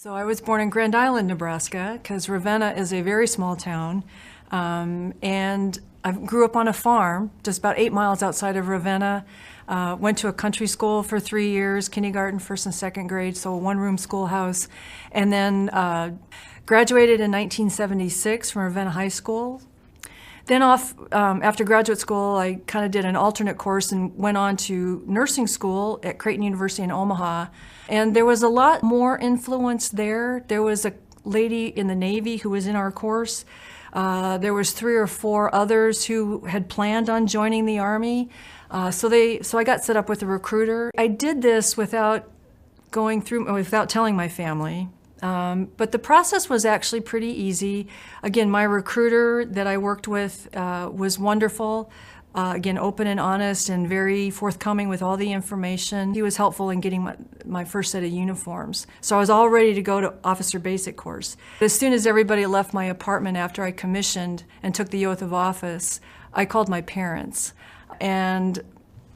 So I was born in Grand Island, Nebraska, because Ravenna is a very small town. And I grew up on a farm just about 8 miles outside of Ravenna. Went to a country school for 3 years, kindergarten, first and second grade, so a one-room schoolhouse. And then graduated in 1976 from Ravenna High School. Then after graduate school, I kind of did an alternate course and went on to nursing school at Creighton University in Omaha. And there was a lot more influence there. There was a lady in the Navy who was in our course. There was 3 or 4 others who had planned on joining the Army. So I got set up with a recruiter. I did this without telling my family. But the process was actually pretty easy. Again, my recruiter that I worked with was wonderful. Again, open and honest and very forthcoming with all the information. He was helpful in getting my first set of uniforms. So I was all ready to go to Officer Basic course. As soon as everybody left my apartment after I commissioned and took the oath of office, I called my parents. And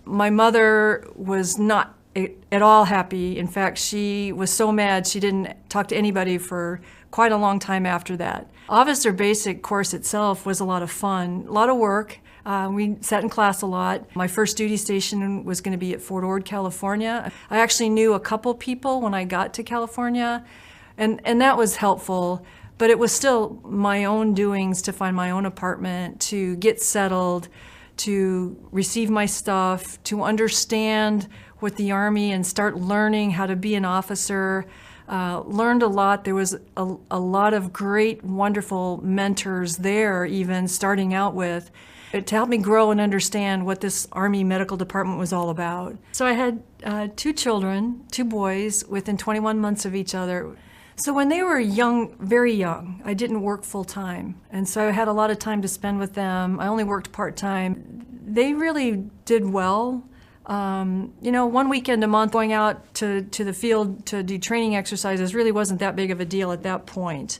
my mother was not at all happy. In fact, she was so mad she didn't talk to anybody for quite a long time after that. Officer Basic course itself was a lot of fun, a lot of work. We sat in class a lot. My first duty station was going to be at Fort Ord, California. I actually knew a couple people when I got to California, and that was helpful. But it was still my own doings to find my own apartment, to get settled, to receive my stuff, to understand with the Army and start learning how to be an officer. Learned a lot. There was a lot of great, wonderful mentors there, even starting out with, to help me grow and understand what this Army Medical Department was all about. So I had 2 children, 2 boys, within 21 months of each other. So when they were young, very young, I didn't work full time. And so I had a lot of time to spend with them. I only worked part-time. They really did well. One weekend a month going out to the field to do training exercises really wasn't that big of a deal at that point.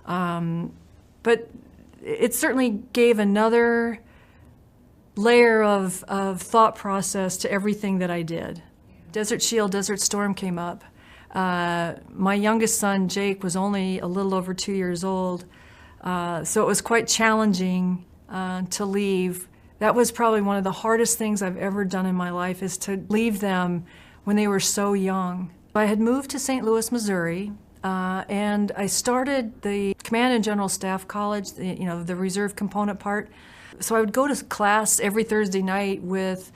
But it certainly gave another layer of thought process to everything that I did. Desert Shield, Desert Storm came up. My youngest son, Jake, was only a little over 2 years old, so it was quite challenging to leave. That was probably one of the hardest things I've ever done in my life, is to leave them when they were so young. I had moved to St. Louis, Missouri, and I started the Command and General Staff College, the reserve component part. So I would go to class every Thursday night with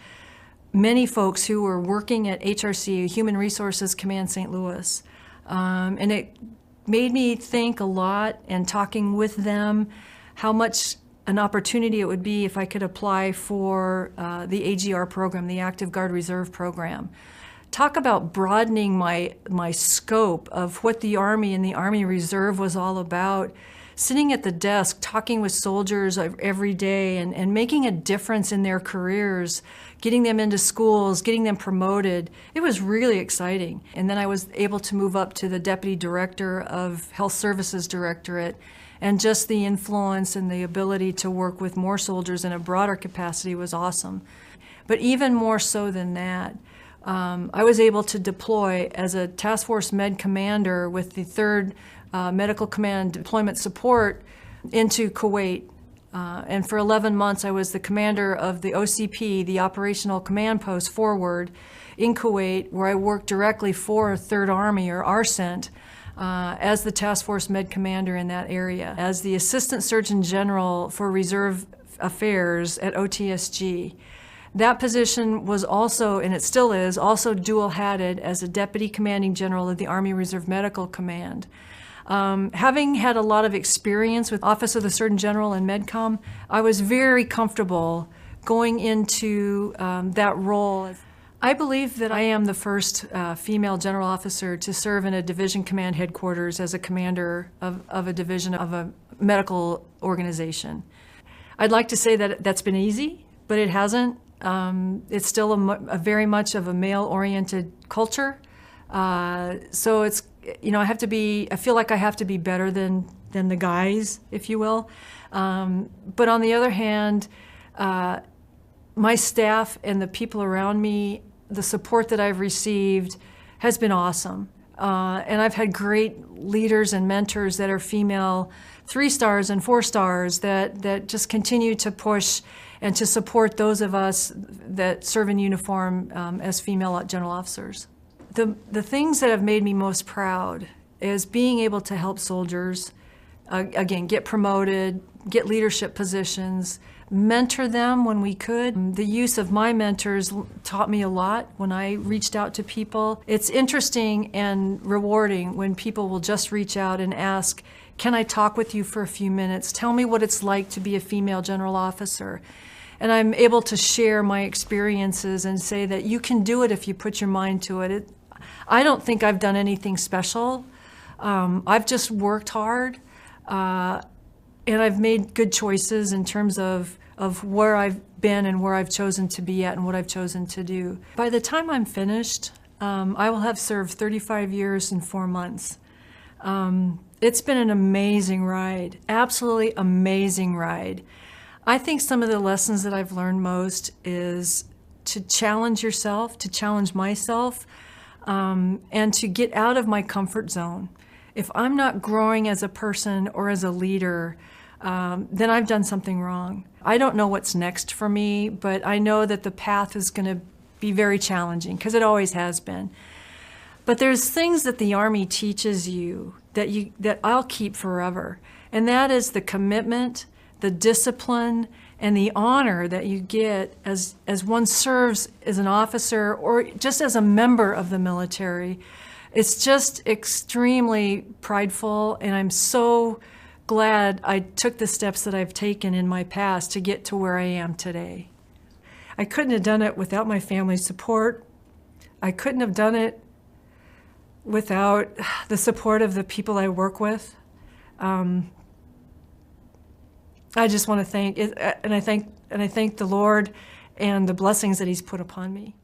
many folks who were working at HRC, Human Resources Command St. Louis. And it made me think a lot, and talking with them, how much an opportunity it would be if I could apply for the AGR program, the Active Guard Reserve program. Talk about broadening my scope of what the Army and the Army Reserve was all about. Sitting at the desk, talking with soldiers every day and making a difference in their careers, getting them into schools, getting them promoted. It was really exciting. And then I was able to move up to the Deputy Director of Health Services Directorate, and just the influence and the ability to work with more soldiers in a broader capacity was awesome. But even more so than that, I was able to deploy as a Task Force Med Commander with the 3rd Medical Command Deployment Support into Kuwait. And for 11 months, I was the commander of the OCP, the Operational Command Post Forward, in Kuwait, where I worked directly for 3rd Army, or ARCENT, as the Task Force Med Commander in that area, as the Assistant Surgeon General for Reserve Affairs at OTSG. That position was also, and it still is, also dual-hatted as a Deputy Commanding General of the Army Reserve Medical Command. Having had a lot of experience with Office of the Surgeon General and MedCom, I was very comfortable going into that role. I believe that I am the first female general officer to serve in a division command headquarters as a commander of a division of a medical organization. I'd like to say that that's been easy, but it hasn't. It's still a very much of a male-oriented culture. So it's, I feel like I have to be better than the guys, if you will. But on the other hand, my staff and the people around me, the support that I've received has been awesome. And I've had great leaders and mentors that are female 3 stars and 4 stars that just continue to push and to support those of us that serve in uniform as female general officers. The things that have made me most proud is being able to help soldiers, again, get promoted, get leadership positions, mentor them when we could. The use of my mentors taught me a lot when I reached out to people. It's interesting and rewarding when people will just reach out and ask, can I talk with you for a few minutes? Tell me what it's like to be a female general officer. And I'm able to share my experiences and say that you can do it if you put your mind to it. I don't think I've done anything special. I've just worked hard. And I've made good choices in terms of where I've been and where I've chosen to be at and what I've chosen to do. By the time I'm finished, I will have served 35 years and 4 months. It's been an amazing ride, absolutely amazing ride. I think some of the lessons that I've learned most is to challenge yourself, to challenge myself, and to get out of my comfort zone. If I'm not growing as a person or as a leader, then I've done something wrong. I don't know what's next for me, but I know that the path is going to be very challenging, because it always has been. But there's things that the Army teaches you that I'll keep forever, and that is the commitment, the discipline, and the honor that you get as one serves as an officer or just as a member of the military. It's just extremely prideful, and I'm so glad I took the steps that I've taken in my past to get to where I am today. I couldn't have done it without my family's support. I couldn't have done it without the support of the people I work with. I just want to thank it, and I thank the Lord and the blessings that He's put upon me.